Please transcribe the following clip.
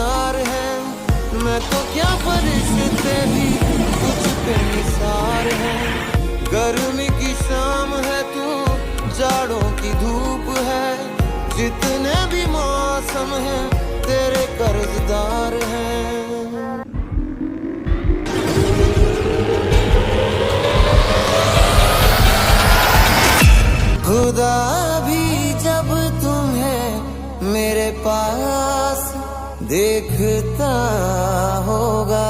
प्यार है। मैं तो क्या फरिश्ते भी कुछ पे निसार है। गर्मी की शाम है तू, जाड़ों की धूप है। जितने भी मौसम है तेरे कर्जदार हैं। खुदा भी जब तुम्हें मेरे पास देखता होगा।